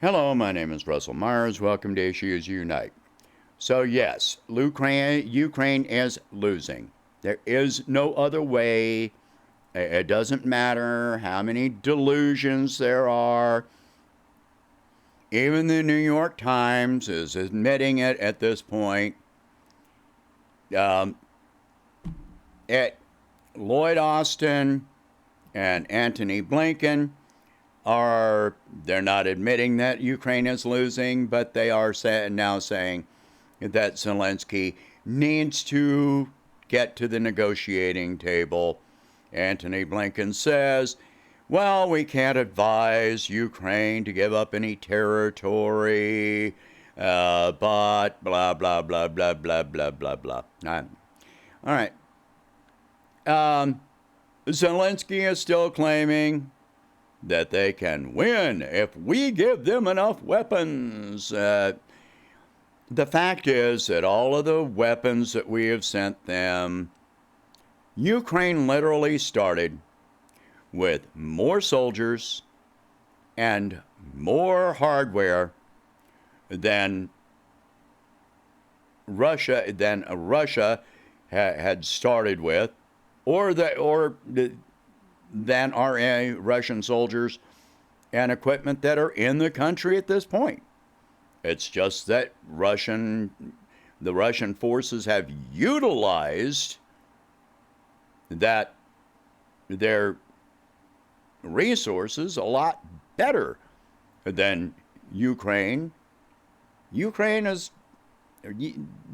Hello, my name is Russell Myers. Welcome to Issues Unite. So yes, Ukraine is losing. There is no other way. It doesn't matter how many delusions there are. Even the New York Times is admitting it at this point. Lloyd Austin and Antony Blinken they're not admitting that Ukraine is losing, but they are now saying that Zelensky needs to get to the negotiating table. Antony Blinken says, well, we can't advise Ukraine to give up any territory, but blah, blah, blah, blah, blah, blah, blah, blah. All right. Zelensky is still claiming that they can win if we give them enough weapons. The fact is that all of the weapons that we have sent them, Ukraine literally started with more soldiers and more hardware than Russia had started with, than are Russian soldiers and equipment that are in the country at this point. It's just that the Russian forces have utilized their resources a lot better than Ukraine.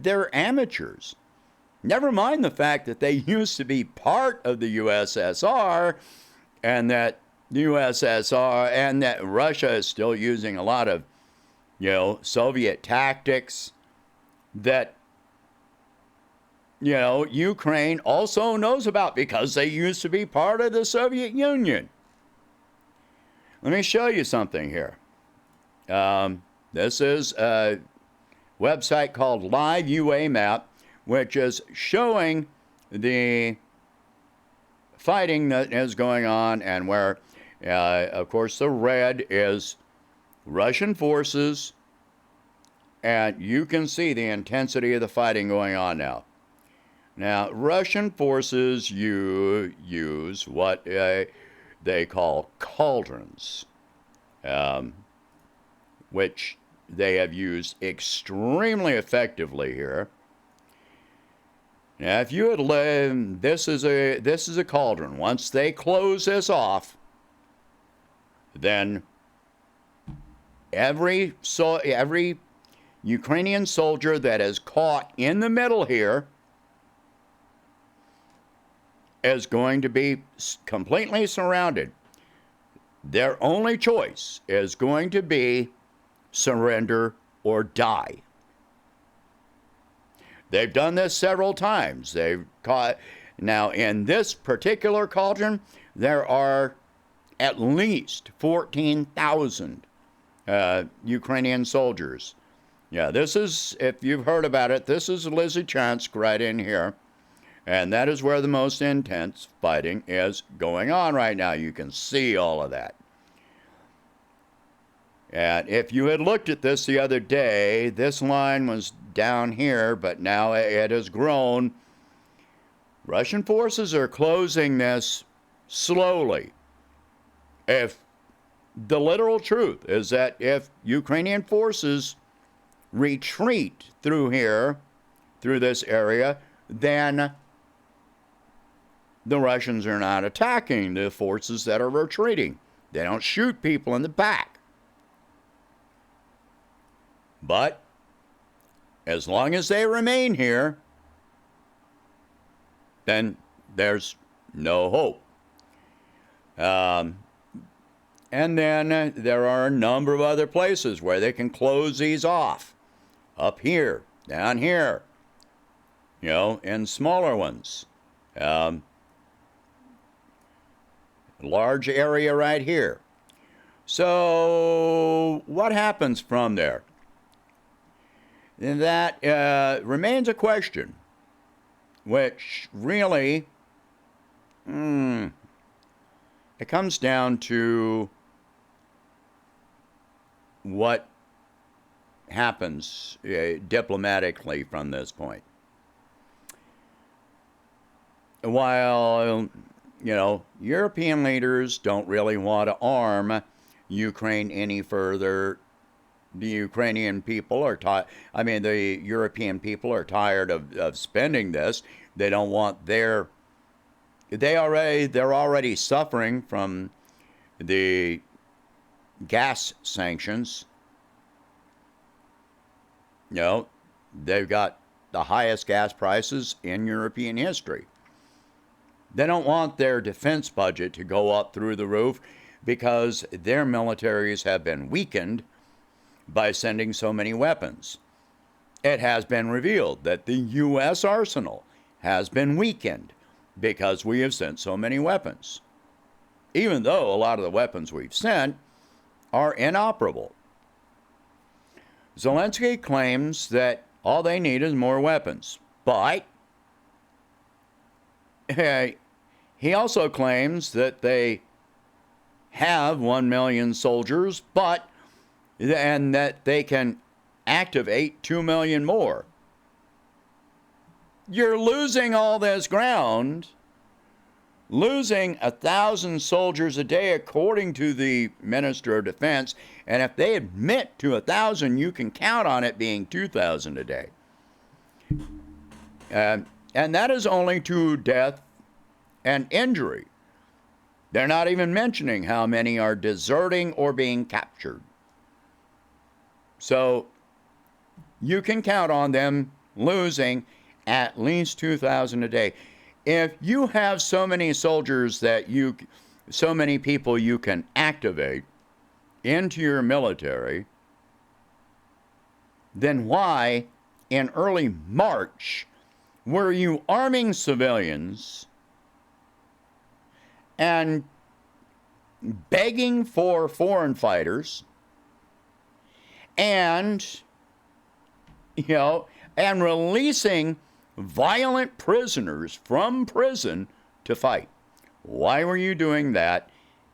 They're amateurs. Never mind the fact that they used to be part of the USSR and that Russia is still using a lot of, Soviet tactics that, Ukraine also knows about because they used to be part of the Soviet Union. Let me show you something here. This is a website called Live UA Map, which is showing the fighting that is going on, and where, of course, the red is Russian forces, and you can see the intensity of the fighting going on now. Now, Russian forces use what they call cauldrons, which they have used extremely effectively here. Now, if you had this is a cauldron. Once they close this off, then every Ukrainian soldier that is caught in the middle here is going to be completely surrounded. Their only choice is going to be surrender or die. They've done this several times. Now, in this particular cauldron, there are at least 14,000 Ukrainian soldiers. Yeah, this is, if you've heard about it, this is Lysychansk right in here. And that is where the most intense fighting is going on right now. You can see all of that. And if you had looked at this the other day, this line was down here, but now it has grown. Russian forces are closing this slowly. If the literal truth is that if Ukrainian forces retreat through here, through this area, then the Russians are not attacking the forces that are retreating. They don't shoot people in the back. But as long as they remain here, then there's no hope. And then there are a number of other places where they can close these off. Up here, down here, and smaller ones. Large area right here. So what happens from there? That remains a question, which really, it comes down to what happens diplomatically from this point. While, European leaders don't really want to arm Ukraine any further, the Ukrainian people are the European people are tired of spending this. They don't want they're already suffering from the gas sanctions. They've got the highest gas prices in European history. They don't want their defense budget to go up through the roof because their militaries have been weakened by sending so many weapons. It has been revealed that the U.S. arsenal has been weakened because we have sent so many weapons, even though a lot of the weapons we've sent are inoperable. Zelensky claims that all they need is more weapons, but he also claims that they have 1 million soldiers, and that they can activate 2 million more. You're losing all this ground, losing 1,000 soldiers a day, according to the Minister of Defense. And if they admit to 1,000, you can count on it being 2,000 a day. And that is only to death and injury. They're not even mentioning how many are deserting or being captured. So you can count on them losing at least 2,000 a day. If you have so many soldiers so many people you can activate into your military, then why in early March were you arming civilians and begging for foreign fighters and releasing violent prisoners from prison to fight? Why were you doing that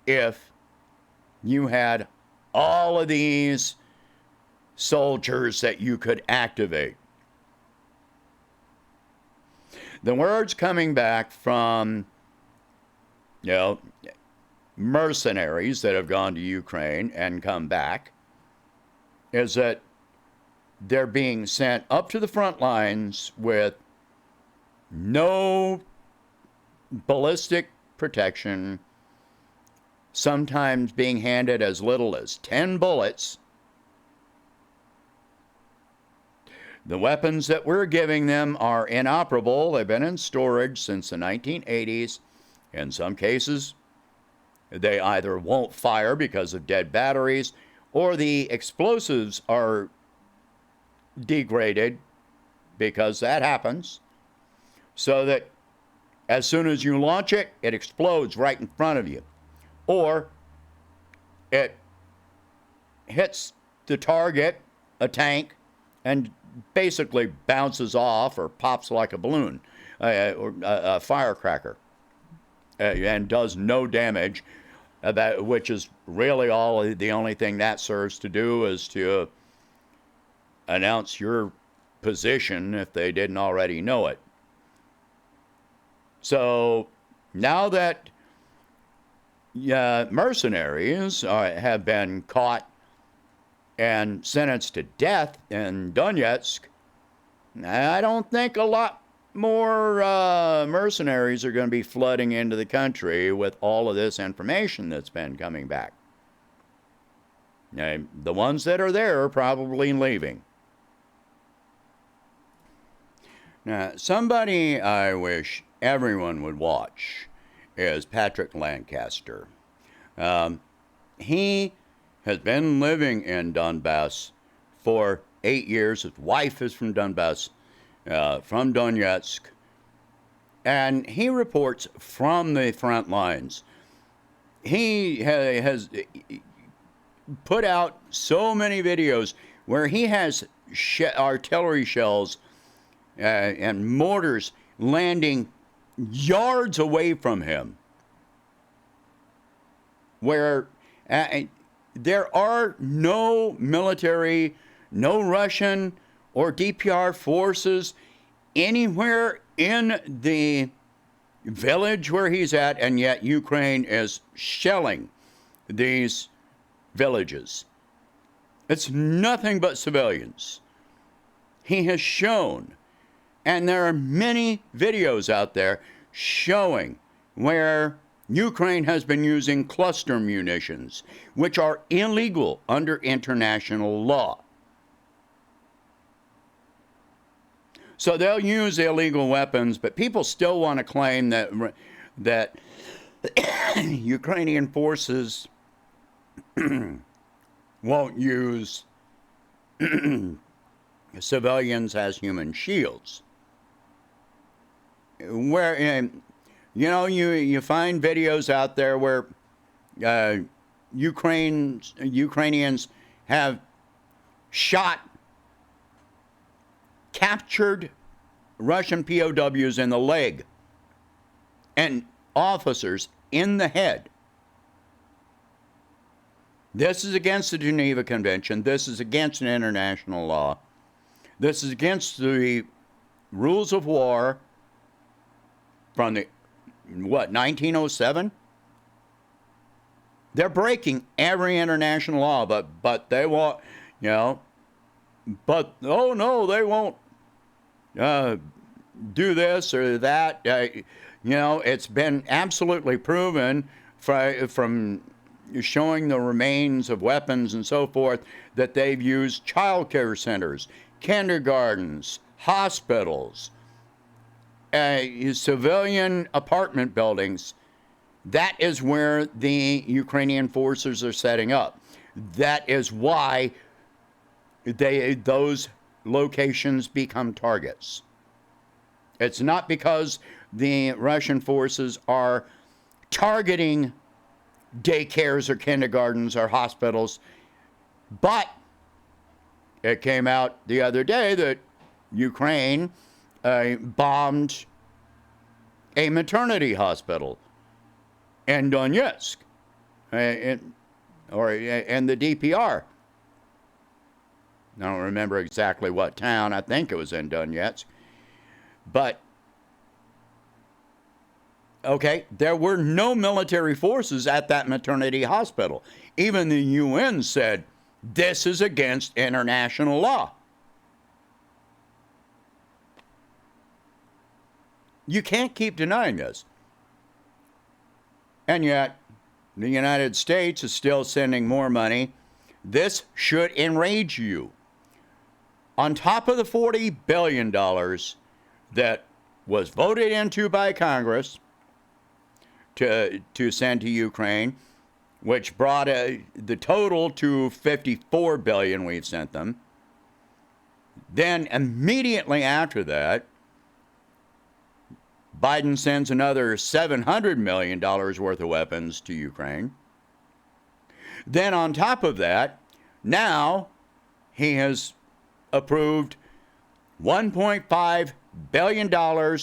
if you had all of these soldiers that you could activate? The words coming back from, mercenaries that have gone to Ukraine and come back is that they're being sent up to the front lines with no ballistic protection, sometimes being handed as little as 10 bullets. The weapons that we're giving them are inoperable. They've been in storage since the 1980s. In some cases, they either won't fire because of dead batteries, or the explosives are degraded, because that happens, so that as soon as you launch it, it explodes right in front of you. Or it hits the target, a tank, and basically bounces off or pops like a balloon, or a firecracker, and does no damage, which is really the only thing that serves to do is to announce your position if they didn't already know it. So now that mercenaries have been caught and sentenced to death in Donetsk, I don't think a lot more mercenaries are going to be flooding into the country with all of this information that's been coming back. The ones that are there are probably leaving. Now, somebody I wish everyone would watch is Patrick Lancaster. He has been living in Donbass for 8 years. His wife is from Donbass, from Donetsk, and he reports from the front lines. He has put out so many videos where he has artillery shells and mortars landing yards away from him, where there are no military, no Russian or DPR forces anywhere in the village where he's at, and yet Ukraine is shelling these villages. It's nothing but civilians. He has shown, and there are many videos out there showing where Ukraine has been using cluster munitions, which are illegal under international law. So they'll use illegal weapons, but people still want to claim that Ukrainian forces won't use civilians as human shields. Where, you find videos out there where Ukrainians have captured Russian POWs in the leg and officers in the head. This is against the Geneva Convention. This is against international law. This is against the rules of war from 1907? They're breaking every international law, but they won't, but, oh no, they won't do this or that. It's been absolutely proven from showing the remains of weapons and so forth that they've used child care centers, kindergartens, hospitals, civilian apartment buildings. That is where the Ukrainian forces are setting up. That is why those locations become targets. It's not because the Russian forces are targeting daycares or kindergartens or hospitals, but it came out the other day that Ukraine bombed a maternity hospital in Donetsk, in the DPR. I don't remember exactly what town. I think it was in Donetsk. But, okay, there were no military forces at that maternity hospital. Even the UN said, this is against international law. You can't keep denying this. And yet, the United States is still sending more money. This should enrage you. On top of the $40 billion that was voted into by Congress to send to Ukraine, which brought the total to $54 billion we've sent them. Then immediately after that, Biden sends another $700 million worth of weapons to Ukraine. Then on top of that, now he has approved $1.5 billion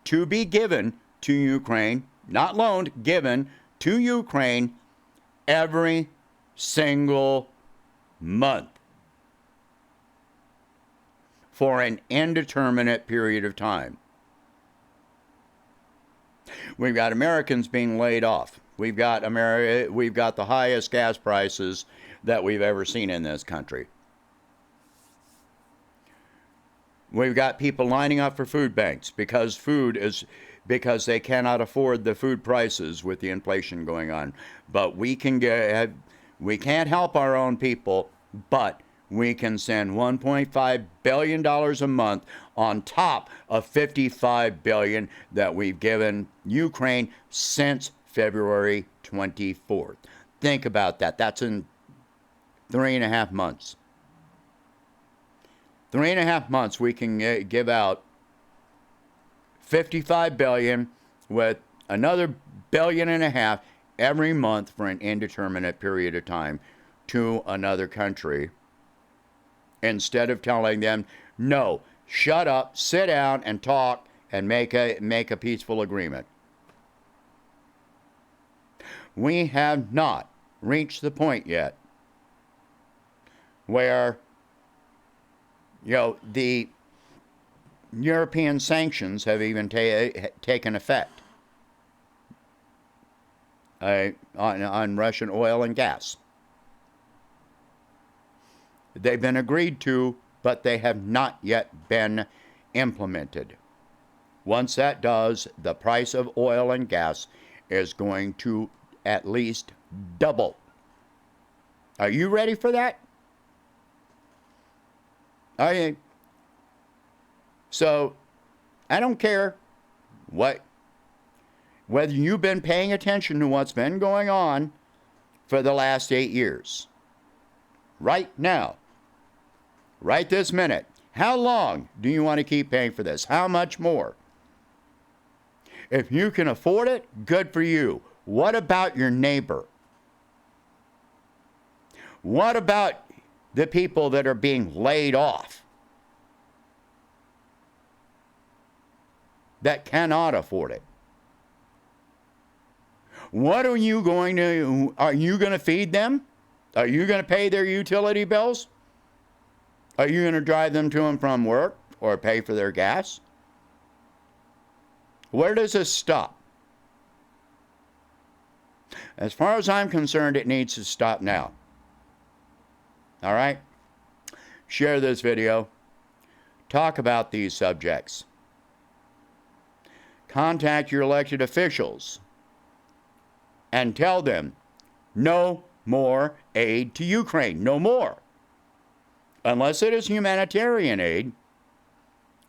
to be given to Ukraine, not loaned, given to Ukraine every single month for an indeterminate period of time. We've got Americans being laid off. We've got the highest gas prices that we've ever seen in this country. We've got people lining up for food banks because they cannot afford the food prices with the inflation going on. But we can't help our own people, but we can send $1.5 billion a month on top of $55 billion that we've given Ukraine since February 24th. Think about that. That's in 3.5 months. 3.5 months we can give out $55 billion with another $1.5 billion every month for an indeterminate period of time to another country, instead of telling them, no, shut up, sit down and talk and make a peaceful agreement. We have not reached the point yet where, the European sanctions have even taken effect on Russian oil and gas. They've been agreed to, but they have not yet been implemented. Once that does, the price of oil and gas is going to at least double. Are you ready for that? Are you? So, I don't care whether you've been paying attention to what's been going on for the last 8 years. Right now, right this minute, how long do you want to keep paying for this? How much more? If you can afford it, good for you. What about your neighbor? What about the people that are being laid off that cannot afford it? What are you going to feed them? Are you going to pay their utility bills? Are you going to drive them to and from work or pay for their gas? Where does this stop? As far as I'm concerned, it needs to stop now. All right? Share this video. Talk about these subjects. Contact your elected officials and tell them no more aid to Ukraine. No more. Unless it is humanitarian aid,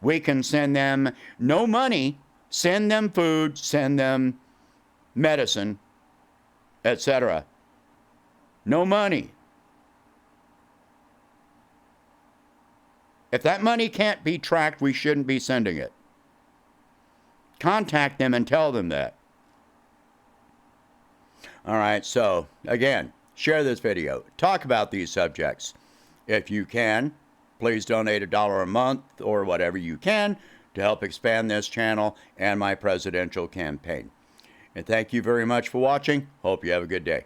we can send them no money, send them food, send them medicine, etc. No money. If that money can't be tracked, we shouldn't be sending it. Contact them and tell them that. All right, so again, share this video. Talk about these subjects. If you can, please donate $1 a month or whatever you can to help expand this channel and my presidential campaign. And thank you very much for watching. Hope you have a good day.